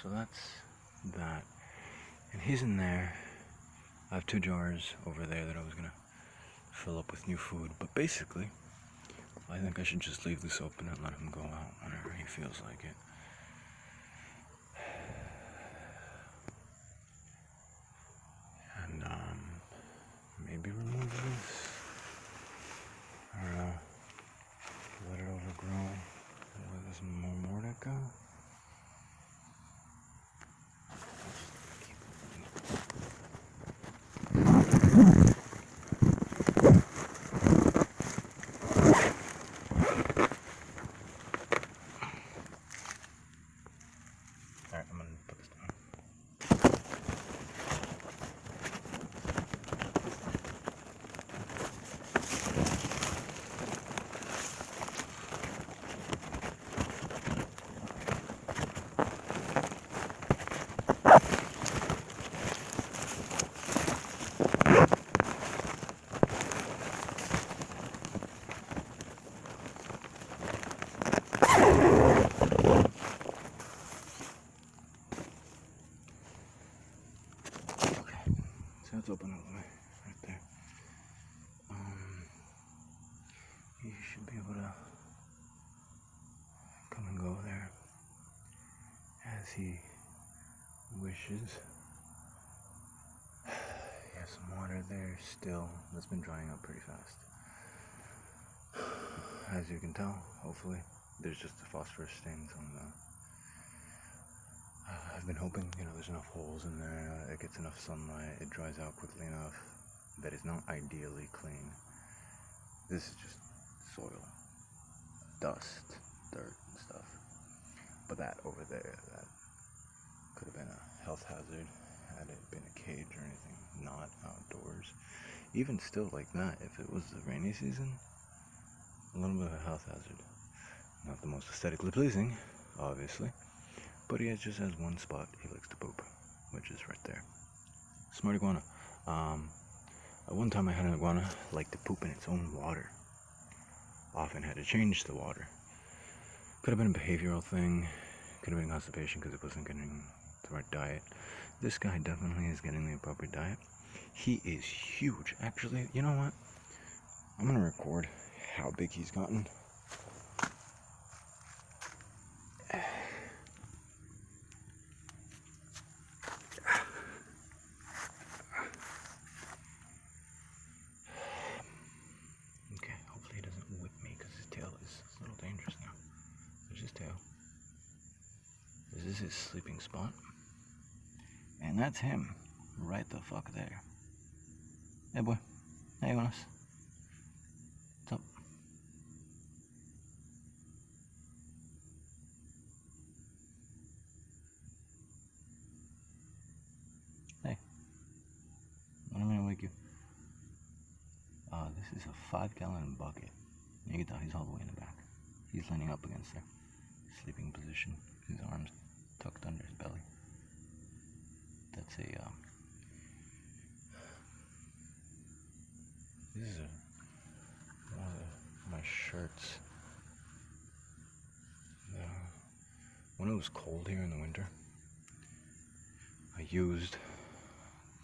So that's that. And he's in there. I have 2 jars over there that I was gonna fill up with new food. But basically, I think I should just leave this open and let him go out whenever he feels like it. And maybe remove this. I don't know. Let it overgrow. Let this more Mordecai. Alright, I'm gonna put this down. So it's open all the way, right there. You should be able to come and go there as he wishes. He has some water there still. That's been drying up pretty fast. As you can tell, hopefully, there's just the phosphorus stains on the... I've been hoping, there's enough holes in there, it gets enough sunlight, it dries out quickly enough that it's not ideally clean. This is just soil, dust, dirt and stuff. But that over there, that could have been a health hazard had it been a cage or anything, not outdoors. Even still like that, if it was the rainy season, a little bit of a health hazard. Not the most aesthetically pleasing, obviously. But he just has one spot he likes to poop, which is right there. Smart iguana. At one time I had an iguana like to poop in its own water. Often had to change the water. Could have been a behavioral thing. Could have been constipation because it wasn't getting the right diet. This guy definitely is getting the appropriate diet. He is huge. Actually, you know what? I'm going to record how big he's gotten. This is his sleeping spot. And that's him, right the fuck there. Hey boy, how you want us? What's up? Hey, when am I gonna wake you? This is a 5-gallon bucket. You can tell he's all the way in the back. He's leaning up against their sleeping position, his arms tucked under his belly. That's a, this is one of my shirts. When it was cold here in the winter, I used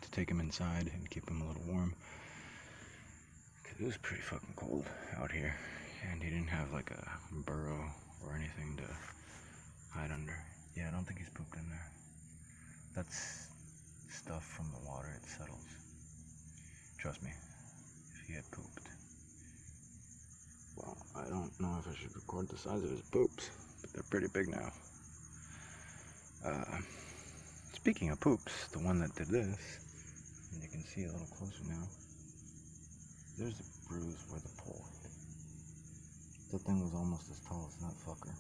to take him inside and keep him a little warm. Because it was pretty fucking cold out here. And he didn't have like a burrow or anything to hide under. Yeah, I don't think he's pooped in there. That's stuff from the water, it settles. Trust me, if he had pooped. Well, I don't know if I should record the size of his poops, but they're pretty big now. Speaking of poops, the one that did this, and you can see a little closer now, there's a bruise where the pole hit. That thing was almost as tall as that fucker.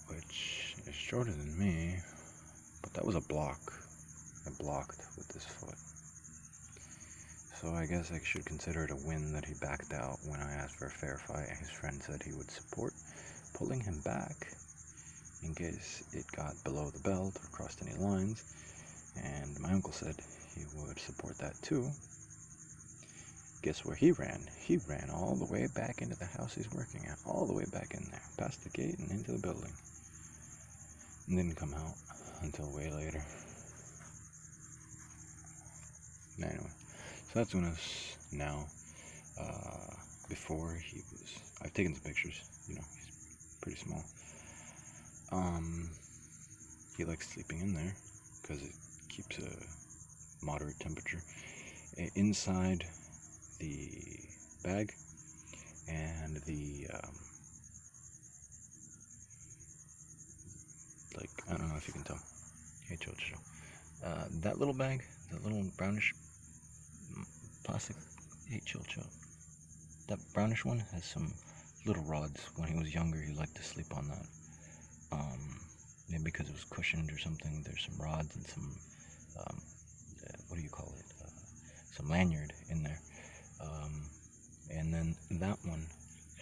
Which is shorter than me, but that was a block. I blocked with this foot. So I guess I should consider it a win that he backed out when I asked for a fair fight. His friend said he would support pulling him back in case it got below the belt or crossed any lines. And my uncle said he would support that too, guess where he ran? He ran all the way back into the house he's working at, all the way back in there, past the gate and into the building. And didn't come out until way later. Anyway, so that's when us now. Before he was, I've taken some pictures, he's pretty small. He likes sleeping in there because it keeps a moderate temperature inside the bag, and the I don't know if you can tell. Hey, chill. That little bag, that little brownish plastic. Hey, chill. That brownish one has some little rods. When he was younger, he liked to sleep on that. Maybe because it was cushioned or something. There's some rods and some, what do you call it? Some lanyard in there. And then that one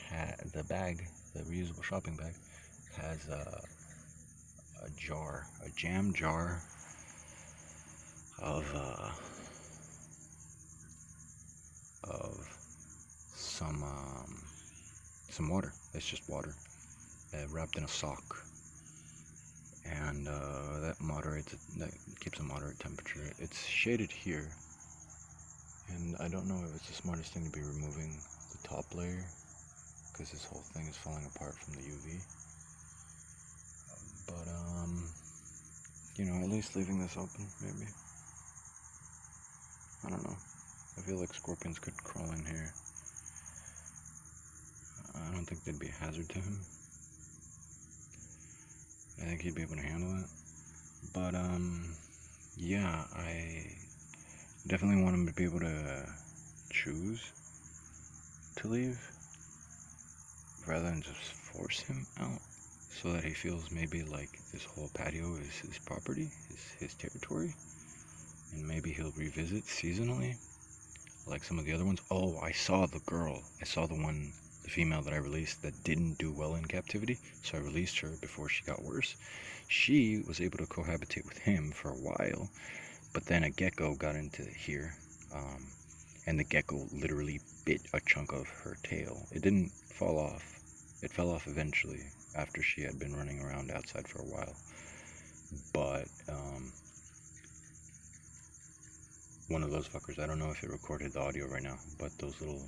had the bag, the reusable shopping bag, has a jam jar of some water. It's just water wrapped in a sock, and that keeps a moderate temperature. It's shaded here, and I don't know if it's the smartest thing to be removing the top layer, because this whole thing is falling apart from the UV. But at least leaving this open, maybe. I don't know. I feel like scorpions could crawl in here. I don't think they'd be a hazard to him. I think he'd be able to handle it. But, yeah, I definitely want him to be able to choose to leave rather than just force him out, so that he feels maybe like this whole patio is his property, his territory, and maybe he'll revisit seasonally like some of the other ones. Oh, I saw the female that I released that didn't do well in captivity, so I released her before she got worse. She was able to cohabitate with him for a while, but then a gecko got into here, and the gecko literally bit a chunk of her tail. It didn't fall off. It fell off eventually after she had been running around outside for a while. But one of those fuckers, I don't know if it recorded the audio right now, but those little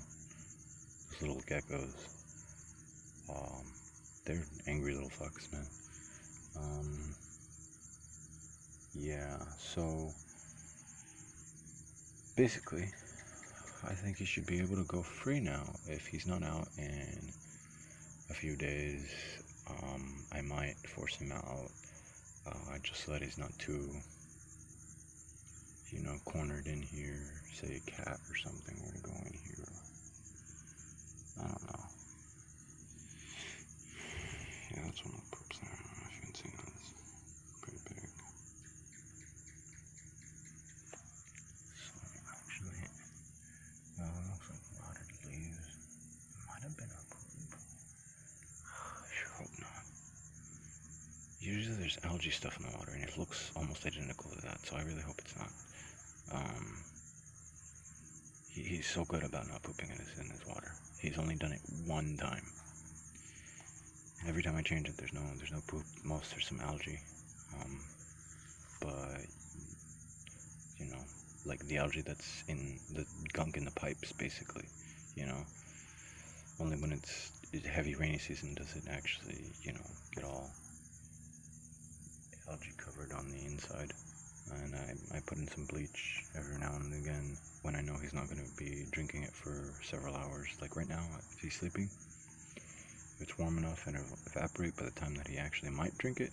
geckos, they're angry little fucks, man. Yeah, so basically, I think he should be able to go free now. If he's not out in a few days, I might force him out, just so that he's not too, cornered in here. Say a cat or something were to go in here. I don't know. Yeah, that's one of the poops there. I don't know if you can see that. It's pretty big. So actually, looks like rotted leaves. Might have been a poop. I sure hope not. Usually there's algae stuff in the water, and it looks almost identical to that, so I really hope it's not. He's so good about not pooping in his water. He's only done it one time. Every time I change it, there's no poop. Most there's some algae, but like the algae that's in the gunk in the pipes, basically. Only when it's heavy rainy season does it actually, get all algae covered on the inside. And I put in some bleach every now and again when I know he's not going to be drinking it for several hours. Like right now, if he's sleeping, if it's warm enough and it'll evaporate by the time that he actually might drink it,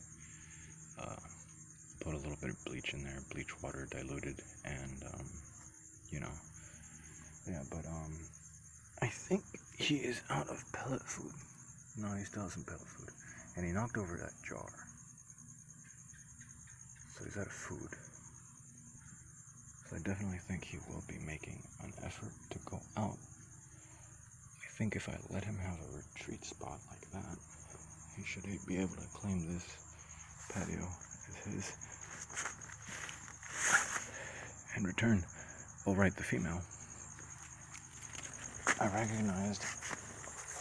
put a little bit of bleach in there, bleach water diluted, and, yeah, but, I think he is out of pellet food. No, he still has some pellet food. And he knocked over that jar. So he's out of food. So I definitely think he will be making an effort to go out. I think if I let him have a retreat spot like that, he should be able to claim this patio as his and return. Oh, right, the female. I recognized,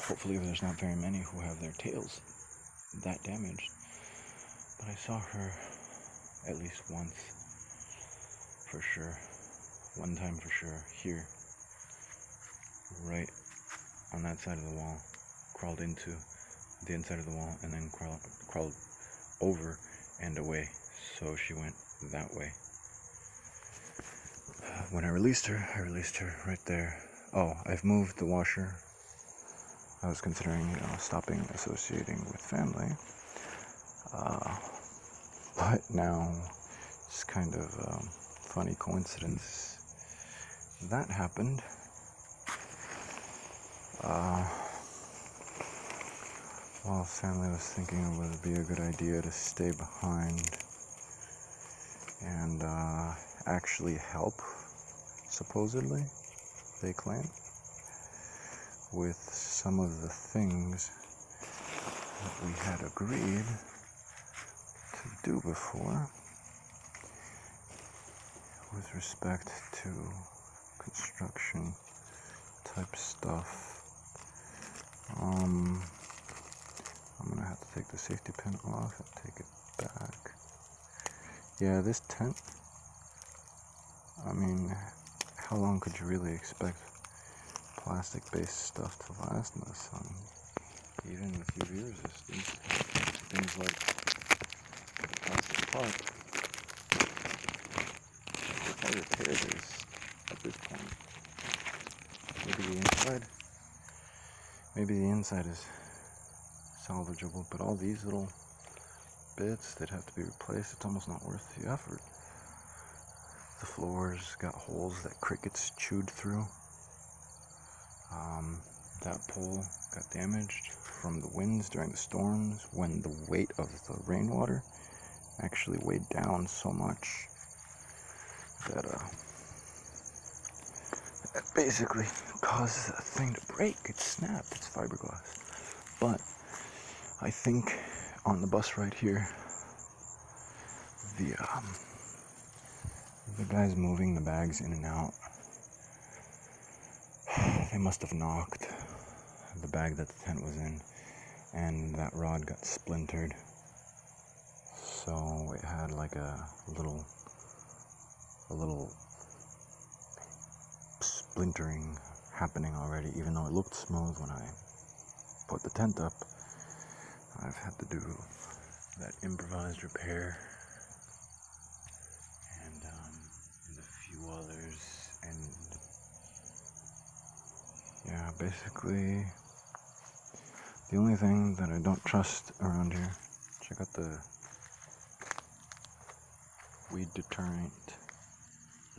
hopefully there's not very many who have their tails that damaged, but I saw her at least once, for sure, one time for sure, here, right on that side of the wall, crawled into the inside of the wall, and then crawled over and away, so she went that way. When I released her right there. Oh, I've moved the washer. I was considering, stopping associating with family, but now it's kind of funny coincidence that happened. While family was thinking it would be a good idea to stay behind and actually help, supposedly, they claim, with some of the things that we had agreed to do before with respect to construction type stuff. I'm gonna have to take the safety pin off and take it back. Yeah, this tent, I mean, how long could you really expect plastic-based stuff to last in the sun? Even with UV resistance, things like the plastic tarp. Look how repaired it is at this point. Maybe the inside is salvageable, but all these little bits that have to be replaced, it's almost not worth the effort. The floors got holes that crickets chewed through. That pole got damaged from the winds during the storms when the weight of the rainwater actually weighed down so much that that basically causes that thing to break. It snapped. It's fiberglass. But I think on the bus right here, the guys moving the bags in and out, they must have knocked the bag that the tent was in, and that rod got splintered. So it had like a little splintering happening already, even though it looked smooth when I put the tent up. I've had to do that improvised repair and a few others, and yeah, basically the only thing that I don't trust around here, check out the weed deterrent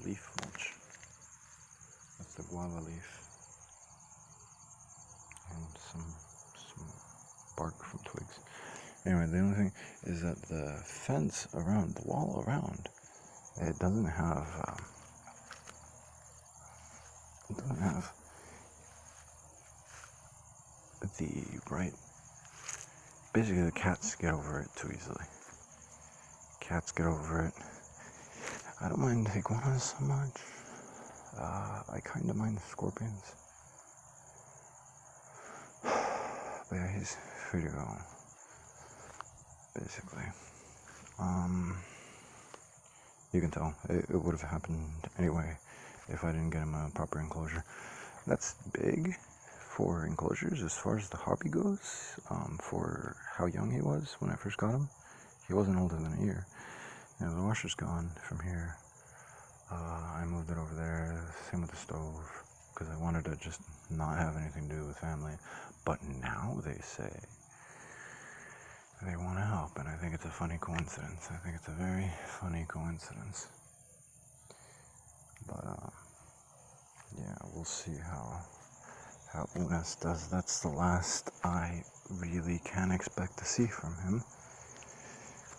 leaf mulch. That's the guava leaf and some bark from twigs. Anyway, the only thing is that the fence around, the wall around, it doesn't have the right. Basically, the cats get over it too easily. Cats get over it. I don't mind iguanas so much. I kind of mind the scorpions. But yeah, he's free to go. Basically. You can tell. It would have happened anyway if I didn't get him a proper enclosure. That's big for enclosures as far as the hobby goes. For how young he was when I first got him. He wasn't older than a year. And the washer's gone from here. I moved it over there. Same with the stove, because I wanted to just not have anything to do with family. But now they say they want to help, and I think it's a funny coincidence. I think it's a very funny coincidence. But yeah, we'll see how Unas does. That's the last I really can expect to see from him.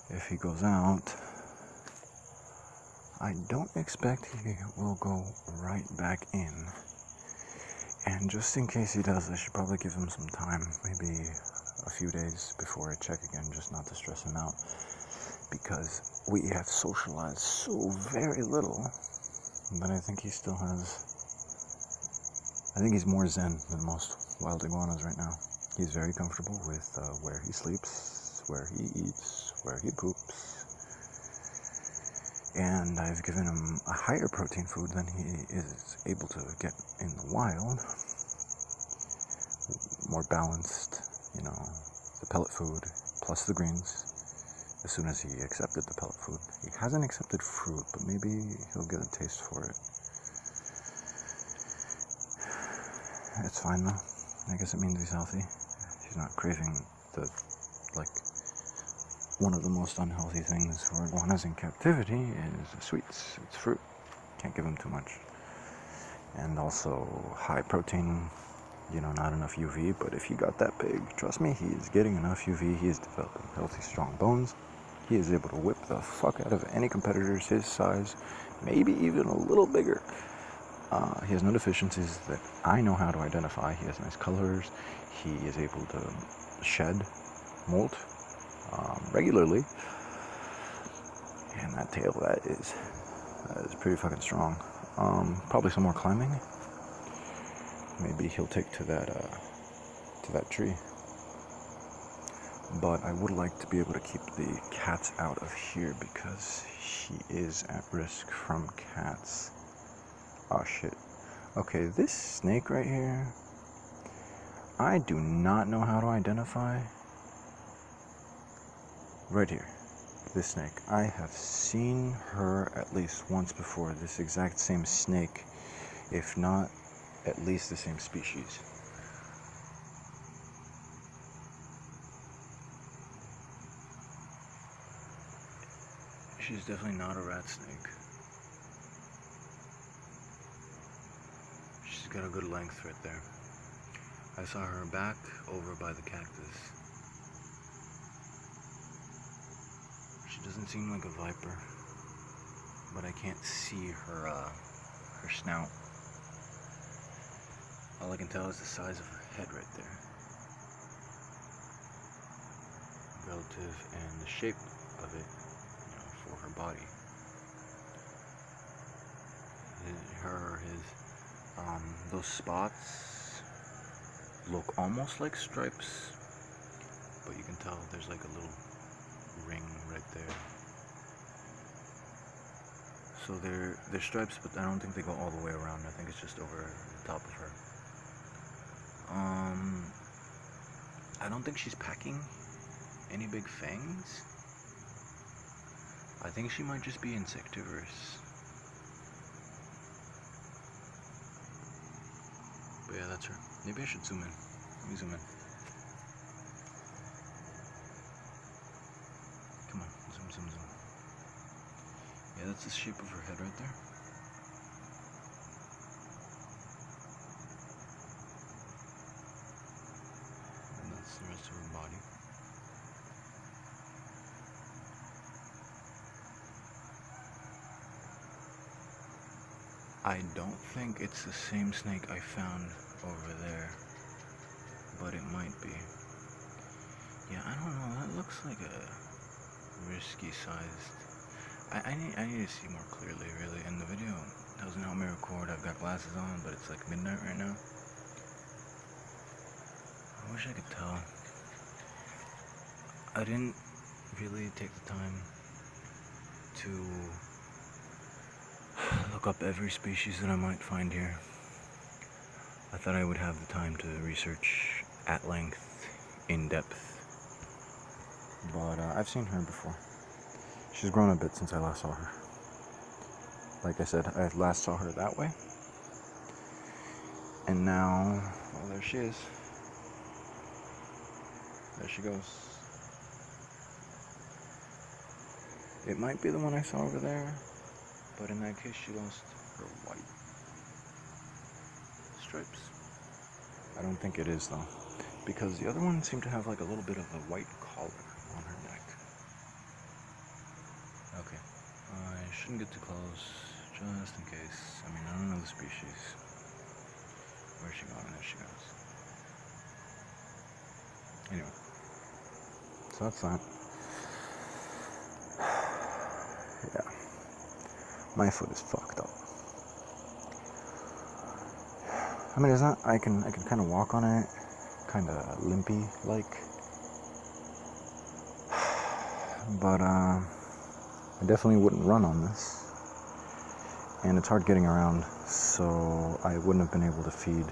If he goes out, I don't expect he will go right back in. And just in case he does, I should probably give him some time, maybe a few days before I check again, just not to stress him out. Because we have socialized so very little that I think he still has I think he's more zen than most wild iguanas right now. He's very comfortable with where he sleeps, where he eats, where he poops. And I've given him a higher protein food than he is able to get in the wild. More balanced, the pellet food plus the greens. As soon as he accepted the pellet food. He hasn't accepted fruit, but maybe he'll get a taste for it. It's fine though. I guess it means he's healthy. He's not craving one of the most unhealthy things for iguanas in captivity is sweets. It's fruit. Can't give him too much. And also high protein, not enough UV, but if he got that big, trust me, he is getting enough UV. He is developing healthy, strong bones. He is able to whip the fuck out of any competitors his size, maybe even a little bigger. He has no deficiencies that I know how to identify. He has nice colors. He is able to shed, molt regularly. And that tail, that is pretty fucking strong. Probably some more climbing. Maybe he'll take to that tree. But I would like to be able to keep the cats out of here because he is at risk from cats. Oh shit. Okay, this snake right here, I do not know how to identify. Right here, this snake. I have seen her at least once before, this exact same snake, if not at least the same species. She's definitely not a rat snake. She's got a good length right there. I saw her back over by the cactus. She doesn't seem like a viper, but I can't see her snout. All I can tell is the size of her head right there. Relative and the shape of it, for her body. Those spots look almost like stripes, but you can tell there's like a little ring right there. So they're stripes, but I don't think they go all the way around. I think it's just over the top of her. I don't think she's packing any big fangs. I think she might just be insectivorous. But yeah, that's her. Maybe I should zoom in. Let me zoom in. Come on, zoom. Yeah, that's the shape of her head right there. And that's the rest of her body. I don't think it's the same snake I found over there, but it might be. Yeah, I don't know, that looks like a risky sized. I need to see more clearly, really. In the video doesn't help me record. I've got glasses on, but it's like midnight right now. I wish I could tell. I didn't really take the time to look up every species that I might find here. I thought I would have the time to research at length, in depth. But I've seen her before. She's grown a bit since I last saw her. Like I said, I last saw her that way. And now, well, there she is. There she goes. It might be the one I saw over there, but in that case she lost her white stripes. I don't think it is though, because the other one seemed to have like a little bit of a white collar on her neck. Okay, I shouldn't get too close, just in case. I mean, I don't know the species. Where's she going? There she goes. Anyway, so that's that. Yeah, my foot is fucked up. I mean, it's not, I can kind of walk on it, kind of limpy like, but I definitely wouldn't run on this. And it's hard getting around, so I wouldn't have been able to feed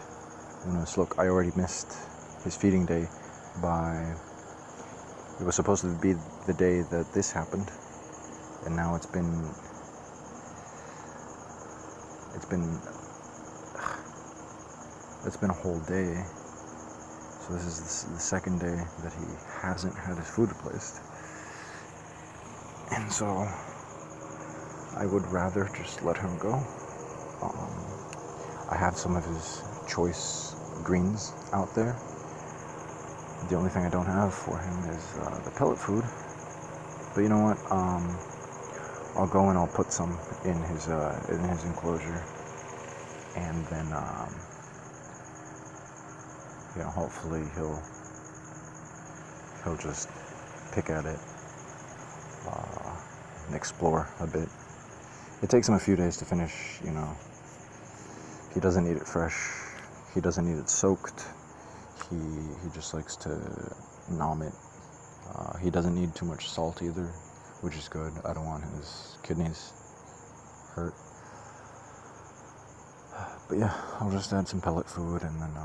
Unos. Look, I already missed his feeding day by, it was supposed to be the day that this happened, and now it's been a whole day. So this is the second day that he hasn't had his food replaced. And so I would rather just let him go. I have some of his choice greens out there. The only thing I don't have for him is the pellet food. But you know what? I'll go and I'll put some in his enclosure, and then hopefully he'll just pick at it and explore a bit. It takes him a few days to finish. He doesn't eat it fresh. He doesn't eat it soaked. He just likes to nom it. He doesn't need too much salt either, which is good. I don't want his kidneys hurt. But yeah, I'll just add some pellet food, and then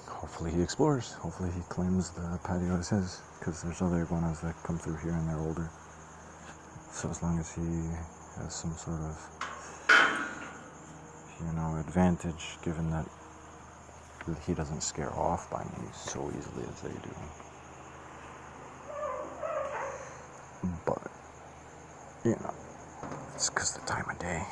hopefully he explores. Hopefully he claims the patio as his, because there's other iguanas that come through here and they're older. So as long as he has some sort of, advantage, given that he doesn't scare off by me so easily as they do. But, it's because of the time of day.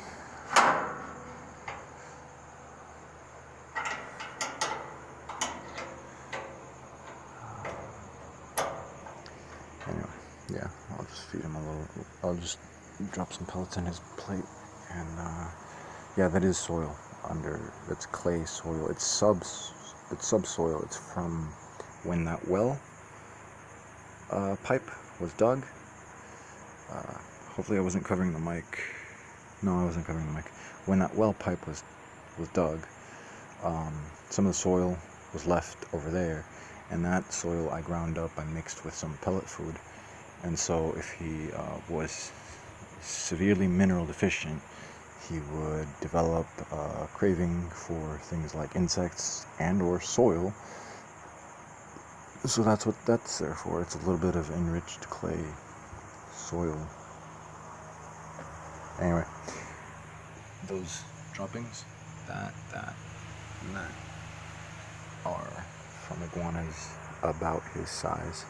Anyway, yeah, I'll just feed him a little. I'll just drop some pellets in his plate, and yeah, that is soil. It's clay soil. It's subsoil. It's from when that well pipe was dug. Hopefully I wasn't covering the mic. No, I wasn't covering the mic. When that well pipe was dug, some of the soil was left over there, and that soil I ground up. I mixed with some pellet food, and so if he was severely mineral deficient, he would develop a craving for things like insects and or soil. So that's what that's there for. It's a little bit of enriched clay soil. Anyway, those droppings, that, and that, are from iguanas about his size.